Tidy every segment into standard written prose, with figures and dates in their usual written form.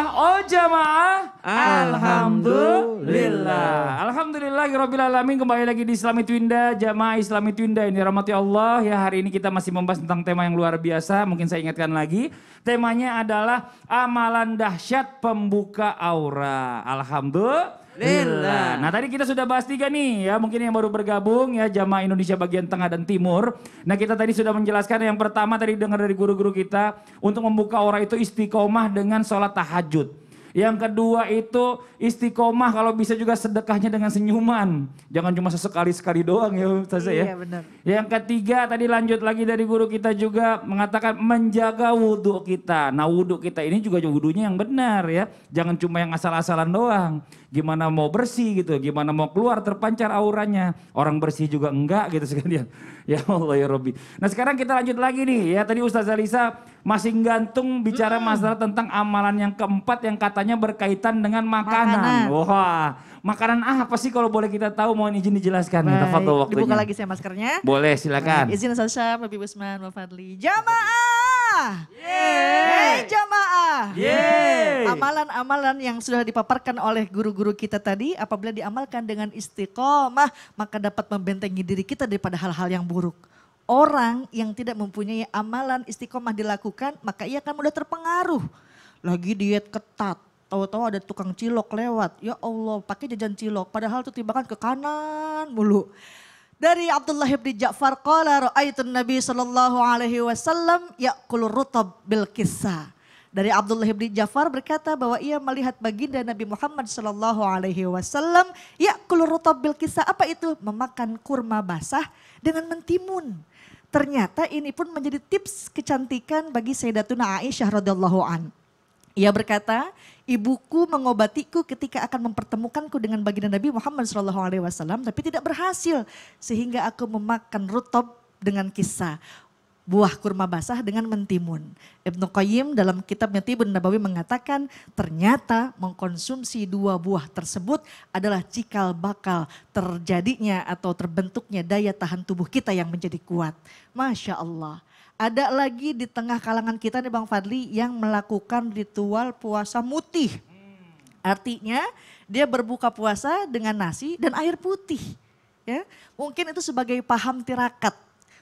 Oh jamaah, alhamdulillah. Alhamdulillahirabbil alamin. Kembali lagi di Islami Twinda, jamaah Islami Twinda ini rahmati Allah. Ya, hari ini kita masih membahas tentang tema yang luar biasa. Mungkin saya ingatkan lagi. Temanya adalah amalan dahsyat pembuka aura. Alhamdulillah. Nah, tadi kita sudah bahas 3 nih ya, mungkin yang baru bergabung ya, jamaah Indonesia bagian tengah dan timur. Nah, kita tadi sudah menjelaskan yang pertama tadi dengar dari guru-guru kita, untuk membuka aura itu istiqomah dengan sholat tahajud. Yang kedua itu istiqomah kalau bisa juga sedekahnya dengan senyuman. Jangan cuma sesekali-sekali doang ya Ustaz ya. Iya benar. Yang ketiga tadi lanjut lagi dari guru kita juga mengatakan menjaga wudhu kita. Nah wudhu kita ini juga wudhunya yang benar ya. Jangan cuma yang asal-asalan doang. Gimana mau bersih gitu, gimana mau keluar terpancar auranya. Orang bersih juga enggak gitu sekalian. Ya Allah ya Rabbi. Nah sekarang kita lanjut lagi nih ya. Tadi Ustaz Alisa masih gantung bicara masalah tentang amalan yang keempat yang katanya berkaitan dengan makanan. Wah, makanan apa sih kalau boleh kita tahu? Mohon izin dijelaskan. Baik, dibuka lagi saya maskernya. Boleh silakan. Baik, izin Sasha, Bapak Usman, Bapak Fadli. Jamaah! Yeay! Jamaah! Yeay! Amalan-amalan yang sudah dipaparkan oleh guru-guru kita tadi, apabila diamalkan dengan istiqomah, maka dapat membentengi diri kita daripada hal-hal yang buruk. Orang yang tidak mempunyai amalan istiqomah dilakukan, maka ia akan mudah terpengaruh. Lagi diet ketat, tahu-tahu ada tukang cilok lewat. Ya Allah, pakai jajan cilok, padahal itu timbangan ke kanan mulu. Dari Abdullah bin Ja'far qala ra'aitun Nabi sallallahu alaihi wasallam ya'kul rutab bil kisah. Dari Abdullah bin Ja'far berkata bahwa ia melihat baginda Nabi Muhammad sallallahu alaihi wasallam ya'kul rutab bil kisah. Apa itu? Memakan kurma basah dengan mentimun. Ternyata ini pun menjadi tips kecantikan bagi Sayyidatuna Aisyah radhiyallahu an. Ia berkata, ibuku mengobatiku ketika akan mempertemukanku dengan baginda Nabi Muhammad SAW, tapi tidak berhasil. Sehingga aku memakan rutab dengan kisah, buah kurma basah dengan mentimun. Ibnu Qayyim dalam kitabnya Tibun Nabawi mengatakan, ternyata mengkonsumsi 2 buah tersebut adalah cikal bakal terjadinya atau terbentuknya daya tahan tubuh kita yang menjadi kuat. Masya Allah. Ada lagi di tengah kalangan kita nih Bang Fadli yang melakukan ritual puasa mutih. Artinya dia berbuka puasa dengan nasi dan air putih. Ya, mungkin itu sebagai paham tirakat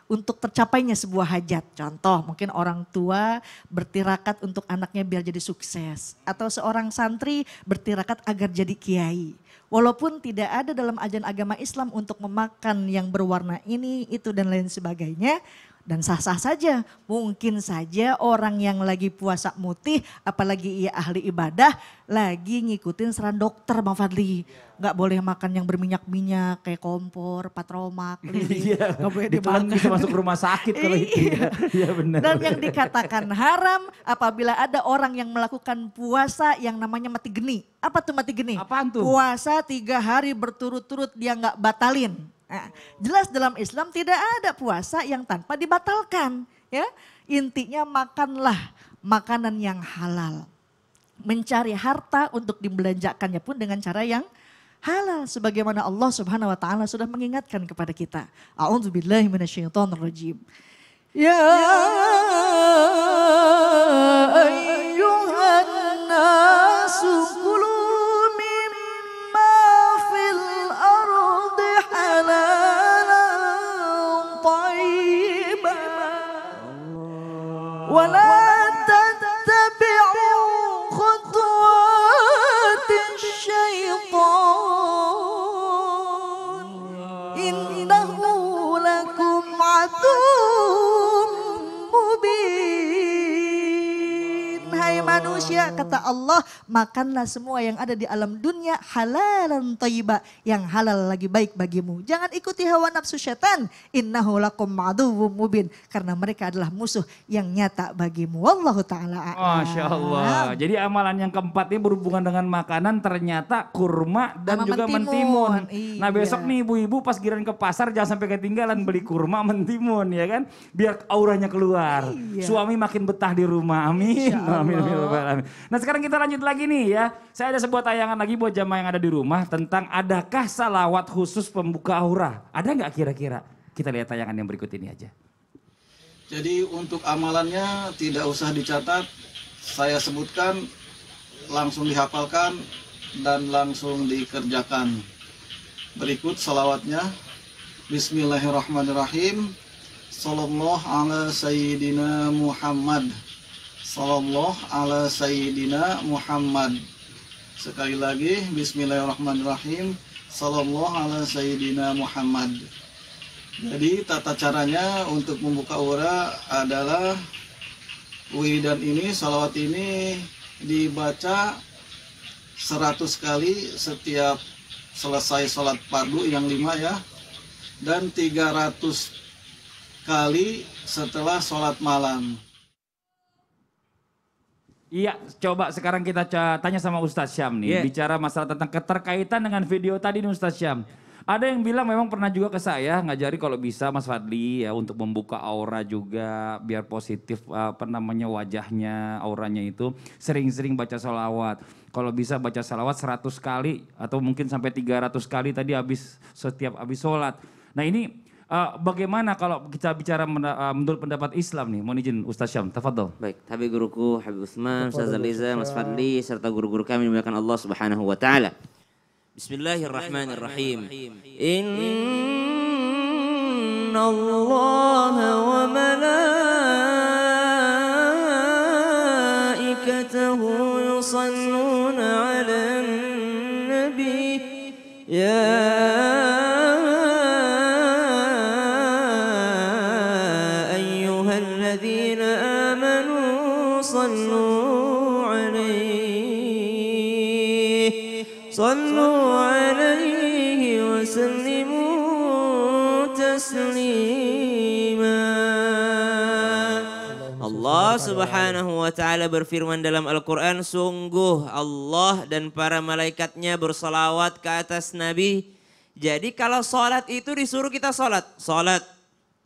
untuk tercapainya sebuah hajat. Contoh mungkin orang tua bertirakat untuk anaknya biar jadi sukses. Atau seorang santri bertirakat agar jadi kiai. Walaupun tidak ada dalam ajaran agama Islam untuk memakan yang berwarna ini, itu dan lain sebagainya. Dan sah-sah saja, mungkin saja orang yang lagi puasa mutih, apalagi ia ahli ibadah, lagi ngikutin saran dokter Bang Fadli. Gak boleh makan yang berminyak-minyak kayak kompor, patromak, Iya, gak boleh ditelan dimakan. bisa masuk rumah sakit kalau itu. Iya benar. Dan yang dikatakan haram apabila ada orang yang melakukan puasa yang namanya mati geni. Apa tuh mati geni? Apaan tuh? Puasa 3 hari berturut-turut dia gak batalin. Nah, jelas dalam Islam tidak ada puasa yang tanpa dibatalkan. Ya, intinya makanlah makanan yang halal. Mencari harta untuk dibelanjakannya pun dengan cara yang halal. Sebagaimana Allah Subhanahu Wa Taala sudah mengingatkan kepada kita. A'udzubillahi minasyaitonirrajim. Ya ayyuhan nasu kulu mimma fil ardi halalan thayyiban wa la tattabi'u khutuwatis syaitan innahu lakum aduwwun mubin. Hai manusia, kata Allah, makanlah semua yang ada di alam dunia halalan thayyiba, yang halal lagi baik bagimu. Jangan ikuti hawa nafsu syaitan. Innahu lakum aduwwum mubin, karena mereka adalah musuh yang nyata bagimu. Wallahu taala a'lam. Masya Allah. Jadi amalan yang keempat ini berhubungan dengan makanan, ternyata kurma dan Sama juga mentimun. mentimun. Nah Iya. besok nih ibu-ibu pas giran ke pasar jangan sampai ketinggalan beli kurma mentimun ya kan. Biar auranya keluar. Iya. Suami makin betah di rumah. Amin. Insya Allah. Amin, amin, amin. Nah sekarang kita lanjut lagi nih ya. Saya ada sebuah tayangan lagi buat jamaah yang ada di rumah tentang adakah salawat khusus pembuka aura. Ada nggak kira-kira? Kita lihat tayangan yang berikut ini aja. Jadi untuk amalannya tidak usah dicatat, saya sebutkan langsung dihafalkan dan langsung dikerjakan. Berikut salawatnya. Bismillahirrahmanirrahim. Sallallahu ala sayyidina Muhammad. Sallallahu ala sayyidina Muhammad. Sekali lagi, Bismillahirrahmanirrahim. Sallallahu ala sayyidina Muhammad. Jadi tata caranya untuk membuka aura adalah wiridan ini, salawat ini dibaca 100 kali setiap selesai sholat fardu yang 5 ya. Dan 300 kali setelah sholat malam. Iya, coba sekarang kita tanya sama Ustadz Syam nih. Bicara masalah tentang keterkaitan dengan video tadi nih Ustadz Syam. Ada yang bilang memang pernah juga ke saya ngajari kalau bisa Mas Fadli ya untuk membuka aura juga biar positif wajahnya, auranya itu sering-sering baca sholawat. Kalau bisa baca sholawat 100 kali atau mungkin sampai 300 kali tadi setiap habis sholat. Nah ini bagaimana kalau kita bicara menurut pendapat Islam nih? Mohon izin Ustaz Syam, tafadhol. Baik, Habib guruku, Habib Utsman, Ustaz Aliza, Mas Fadli, serta guru-guru kami dimuliakan Allah Subhanahu wa taala. Bismillahirrahmanirrahim. Innallaha wa malaikatahu yusalluna 'alan nabi ya صلوا عليه وسلموا تسليما. Allah Subhanahu wa taala berfirman dalam Al-Qur'an, sungguh Allah dan para malaikatnya bersalawat ke atas Nabi. Jadi kalau salat itu disuruh kita salat.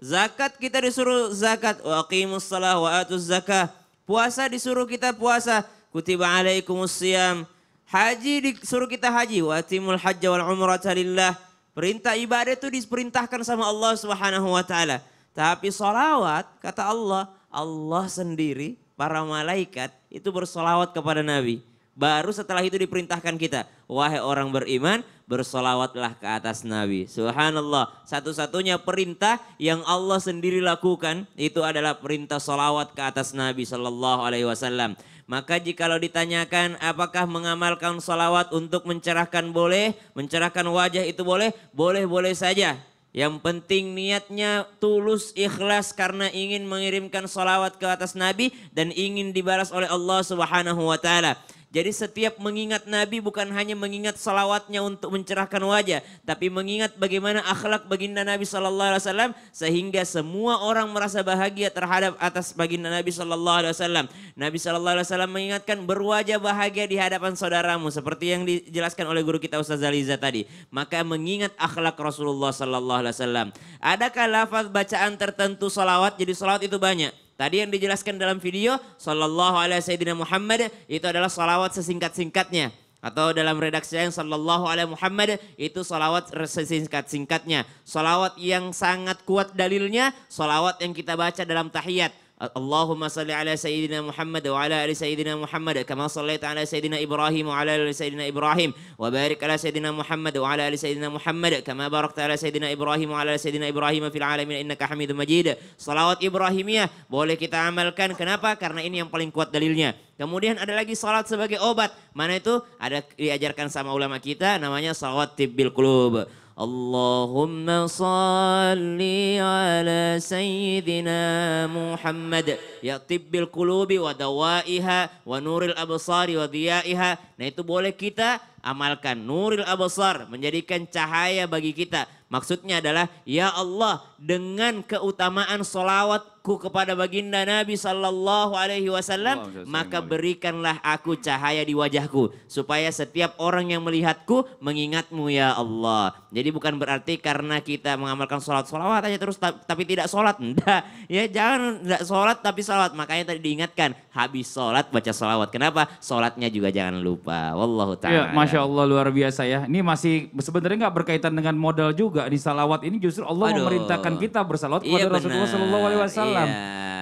Zakat kita disuruh zakat. Wa aqimus shalah wa atuz zakah. Puasa disuruh kita puasa. Kutiba alaikumus shiyam. Haji disuruh kita haji. Wa atimul hajja wal umrata lillah. Perintah ibadah itu diperintahkan sama Allah Subhanahu wa taala. Tapi salawat kata Allah, Allah sendiri, para malaikat itu bersalawat kepada Nabi. Baru setelah itu diperintahkan kita, wahai orang beriman, bersolawatlah ke atas Nabi. Subhanallah, satu-satunya perintah yang Allah sendiri lakukan itu adalah perintah solawat ke atas Nabi Sallallahu Alaihi Wasallam. Maka jikalau ditanyakan apakah mengamalkan solawat untuk mencerahkan boleh, mencerahkan wajah itu boleh, boleh-boleh saja. Yang penting niatnya tulus, ikhlas karena ingin mengirimkan solawat ke atas Nabi dan ingin dibalas oleh Allah Subhanahu wa taala. Jadi setiap mengingat Nabi bukan hanya mengingat salawatnya untuk mencerahkan wajah, tapi mengingat bagaimana akhlak baginda Nabi Sallallahu Alaihi Wasallam sehingga semua orang merasa bahagia terhadap atas baginda Nabi Sallallahu Alaihi Wasallam. Nabi Sallallahu Alaihi Wasallam mengingatkan berwajah bahagia di hadapan saudaramu seperti yang dijelaskan oleh guru kita Ustaz Zaliza tadi. Maka mengingat akhlak Rasulullah Sallallahu Alaihi Wasallam. Adakah lafaz bacaan tertentu salawat? Jadi salawat itu banyak. Tadi yang dijelaskan dalam video, sallallahu alaihi sayyidina Muhammad, itu adalah salawat sesingkat-singkatnya. Atau dalam redaksi yang sallallahu alaihi Muhammad, itu salawat sesingkat-singkatnya. Salawat yang sangat kuat dalilnya, salawat yang kita baca dalam tahiyat. Allahumma salli ala sayyidina Muhammad wa ala ali sayyidina Muhammad kama sallaita ala sayyidina Ibrahim wa ala ali sayyidina Ibrahim wa barik ala sayyidina Muhammad wa ala ali sayyidina Muhammad kama barakta ala sayyidina Ibrahim wa ala ali sayyidina Ibrahim fil alamin innaka Hamidum Majid. Salawat Ibrahimiyah boleh kita amalkan. Kenapa? Karena ini yang paling kuat dalilnya. Kemudian ada lagi salat sebagai obat. Mana itu? Ada diajarkan sama ulama kita namanya salawat tibbil qulub. Allahumma salli ala sayyidina Muhammad ya tibbil qulubi wa dawaiha wa nuril absari wa diyaiha. Nah itu boleh kita amalkan. Nuril absar menjadikan cahaya bagi kita. Maksudnya adalah ya Allah dengan keutamaan solawatku kepada baginda Nabi Sallallahu Alaihi Wasallam maka berikanlah aku cahaya di wajahku supaya setiap orang yang melihatku mengingatmu ya Allah. Jadi bukan berarti karena kita mengamalkan solawat aja terus tapi tidak solat. Enggak, ya jangan enggak solat tapi solat. Makanya tadi diingatkan habis solat baca solawat. Kenapa? Solatnya juga jangan lupa. Wallahu ta'ala. Ya, Masya Allah luar biasa ya. Ini masih sebenarnya nggak berkaitan dengan modal juga. Di salawat ini justru Allah memerintahkan kita bersalawat kepada Rasulullah Sallallahu Alaihi Wasallam.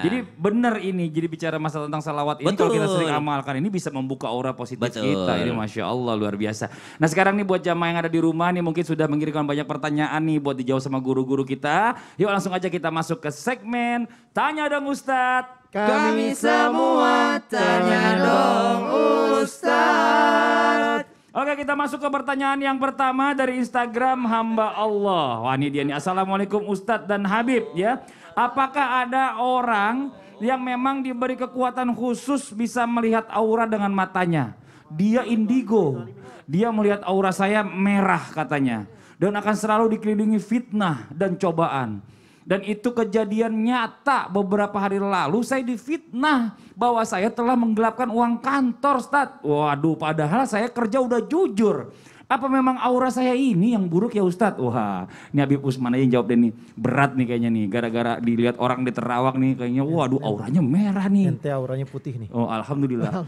Jadi benar ini, jadi bicara masalah tentang salawat ini kalau kita sering amalkan ini bisa membuka aura positif kita. Ini Masya Allah luar biasa. Nah sekarang nih buat jamaah yang ada di rumah nih mungkin sudah mengirimkan banyak pertanyaan nih buat dijawab sama guru-guru kita. Yuk langsung aja kita masuk ke segmen Tanya Dong Ustadz. Kami semua tanya dong Ustadz. Oke kita masuk ke pertanyaan yang pertama dari Instagram hamba Allah. Wah ini dia nih. Assalamualaikum Ustadz dan Habib ya. Apakah ada orang yang memang diberi kekuatan khusus bisa melihat aura dengan matanya? Dia indigo. Dia melihat aura saya merah katanya. Dan akan selalu dikelilingi fitnah dan cobaan. Dan itu kejadian nyata beberapa hari lalu saya difitnah bahwa saya telah menggelapkan uang kantor Ustadz. Waduh padahal saya kerja udah jujur. Apa memang aura saya ini yang buruk ya Ustadz? Wah ini Habib Usman aja yang jawab deh nih. Berat nih kayaknya nih gara-gara dilihat orang di Terawak nih kayaknya waduh auranya merah nih. Ente auranya putih nih. Oh alhamdulillah.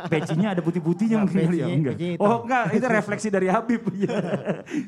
Pecinya ada putih-putihnya mungkin kali ya enggak. Oh enggak itu refleksi dari Habib.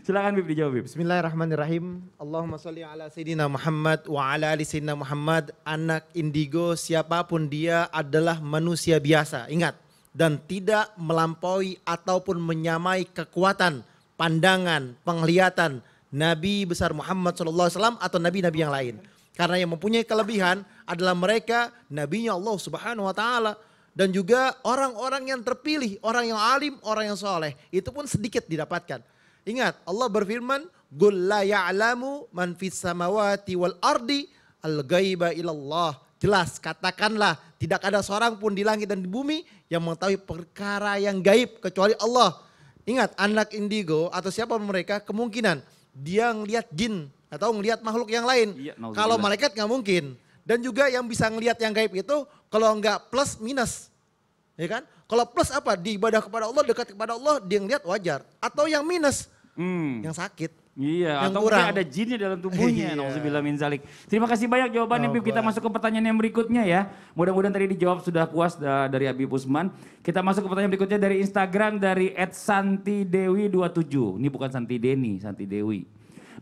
Silakan Habib dijawab Habib. Bismillahirrahmanirrahim. Allahumma sholli ala Sayyidina Muhammad wa ala ali Sayyidina Muhammad. Anak indigo siapapun dia adalah manusia biasa. Ingat. Dan tidak melampaui ataupun menyamai kekuatan, pandangan, penglihatan Nabi besar Muhammad SAW atau nabi-nabi yang lain. Karena yang mempunyai kelebihan adalah mereka nabinya Allah Subhanahu wa taala dan juga orang-orang yang terpilih, orang yang alim, orang yang soleh. Itu pun sedikit didapatkan. Ingat Allah berfirman, "Qul la ya'lamu man fis samawati wal ardi al-ghaiba illallah." Jelas katakanlah tidak ada seorang pun di langit dan di bumi yang mengetahui perkara yang gaib kecuali Allah. Ingat anak indigo atau siapa mereka kemungkinan dia ngelihat jin atau ngelihat makhluk yang lain. Iya, kalau malaikat nggak mungkin. Dan juga yang bisa ngelihat yang gaib itu kalau nggak plus minus. Ya kan? Kalau plus apa? Di ibadah kepada Allah, dekat kepada Allah dia ngelihat wajar. Atau yang minus, yang sakit. Iya, yang atau kurang. mungkin ada jinnya dalam tubuhnya. Iya. Nauzubillah min zalik. Terima kasih banyak jawabannya Habib. Kita masuk ke pertanyaan yang berikutnya ya. Mudah-mudahan tadi dijawab sudah puas dari Habib Usman. Kita masuk ke pertanyaan berikutnya dari Instagram dari @santidewi27. Ini bukan Santi Deni, Santi Dewi.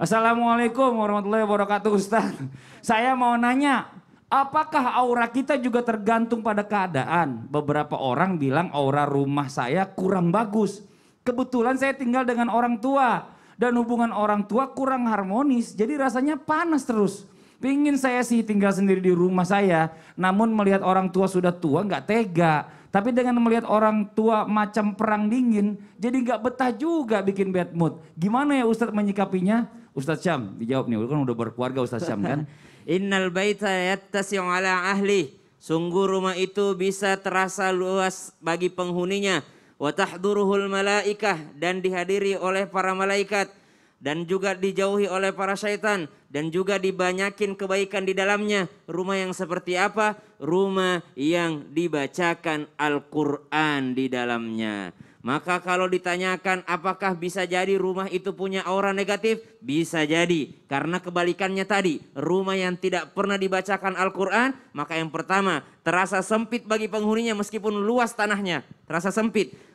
Assalamualaikum warahmatullahi wabarakatuh Ustaz. Saya mau nanya, apakah aura kita juga tergantung pada keadaan? Beberapa orang bilang aura rumah saya kurang bagus. Kebetulan saya tinggal dengan orang tua. Dan hubungan orang tua kurang harmonis, jadi rasanya panas terus. Pingin saya sih tinggal sendiri di rumah saya, namun melihat orang tua sudah tua nggak tega. Tapi dengan melihat orang tua macam perang dingin, jadi nggak betah juga bikin bad mood. Gimana ya Ustadz menyikapinya? Ustadz Syam, dijawab nih, kan udah berkeluarga Ustadz Syam kan? Innal baita yattasi'u ala ahli. Sungguh rumah itu bisa terasa luas bagi penghuninya. Wa tahduruhul malaikah dan dihadiri oleh para malaikat dan juga dijauhi oleh para syaitan dan juga dibanyakin kebaikan di dalamnya. Rumah yang seperti apa? Rumah yang dibacakan Al-Qur'an di dalamnya. Maka kalau ditanyakan apakah bisa jadi rumah itu punya aura negatif? Bisa jadi. Karena kebalikannya tadi, rumah yang tidak pernah dibacakan Al-Quran, maka yang pertama terasa sempit bagi penghuninya meskipun luas tanahnya. Terasa sempit.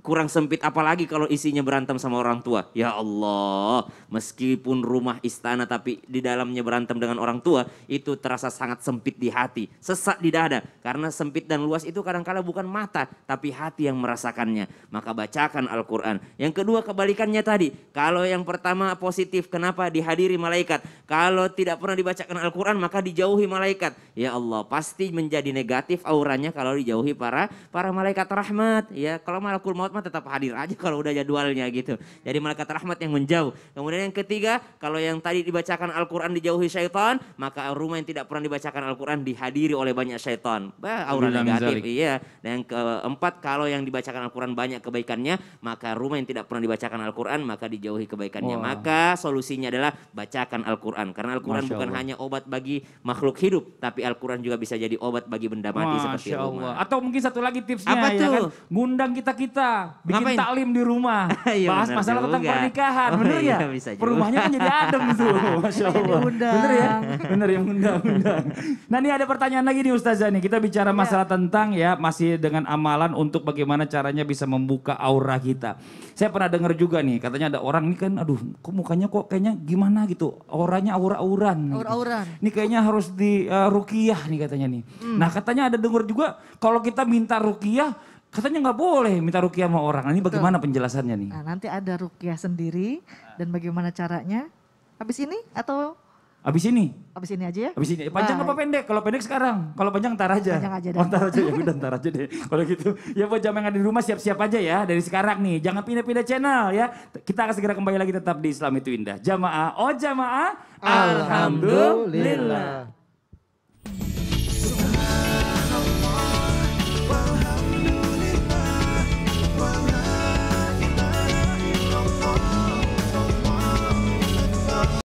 Kurang sempit apalagi kalau isinya berantem sama orang tua. Ya Allah, meskipun rumah istana tapi di dalamnya berantem dengan orang tua, itu terasa sangat sempit di hati, sesak di dada. Karena sempit dan luas itu kadang-kala bukan mata, tapi hati yang merasakannya. Maka bacakan Al-Quran. Yang kedua kebalikannya tadi, kalau yang pertama positif, kenapa dihadiri malaikat? Kalau tidak pernah dibacakan Al-Quran maka dijauhi malaikat. Ya Allah, pasti menjadi negatif auranya kalau dijauhi para malaikat rahmat. Ya, kalau malakul maut mah tetap hadir aja kalau udah jadwalnya gitu. Jadi malaikat rahmat yang menjauh. Kemudian yang ketiga, kalau yang tadi dibacakan Al-Quran dijauhi syaitan, maka rumah yang tidak pernah dibacakan Al-Quran dihadiri oleh banyak syaitan. Aura negatif. Iya. Dan yang keempat, kalau yang dibacakan Al-Quran banyak kebaikannya, maka rumah yang tidak pernah dibacakan Al-Quran maka dijauhi kebaikannya. Maka solusinya adalah bacakan Al-Quran. Karena Al-Quran bukan hanya obat bagi makhluk hidup, tapi Al-Quran juga bisa jadi obat bagi benda mati seperti rumah. Atau mungkin satu lagi tipsnya apa ya tuh? kan, ngundang yang kita bikin Ngapain? taklim di rumah. Iya, Bahas benar masalah tentang juga. pernikahan, Oh, bener iya, ya? bisa juga. Perumahnya kan jadi adem tuh, Masya Allah. diundang. Bener ya? Bener yang undang. Nah ini ada pertanyaan lagi nih Ustazah nih. Kita bicara masalah tentang ya masih dengan amalan untuk bagaimana caranya bisa membuka aura kita. Saya pernah dengar juga nih, katanya ada orang nih kan, aduh kok mukanya kok kayaknya gimana gitu. Auranya aura-auran. Aura-auran. Ini kayaknya harus di ruqyah nih katanya nih. Nah katanya ada dengar juga kalau kita minta ruqyah, katanya nggak boleh minta ruqyah sama orang. Nah, ini bagaimana penjelasannya nih? Nah, nanti ada ruqyah sendiri dan bagaimana caranya? Habis ini atau Abis ini? habis ini aja ya? Abis ini, panjang apa Baik. pendek? Kalau pendek sekarang, kalau panjang ntar aja. Panjang aja dah. Oh, ntar aja, ya udah ntar aja deh. Kalau gitu, ya buat jamaah yang ada di rumah siap-siap aja ya dari sekarang nih. Jangan pindah-pindah channel ya. Kita akan segera kembali lagi tetap di Islam itu Indah. Jamaah, oh jamaah, Alhamdulillah.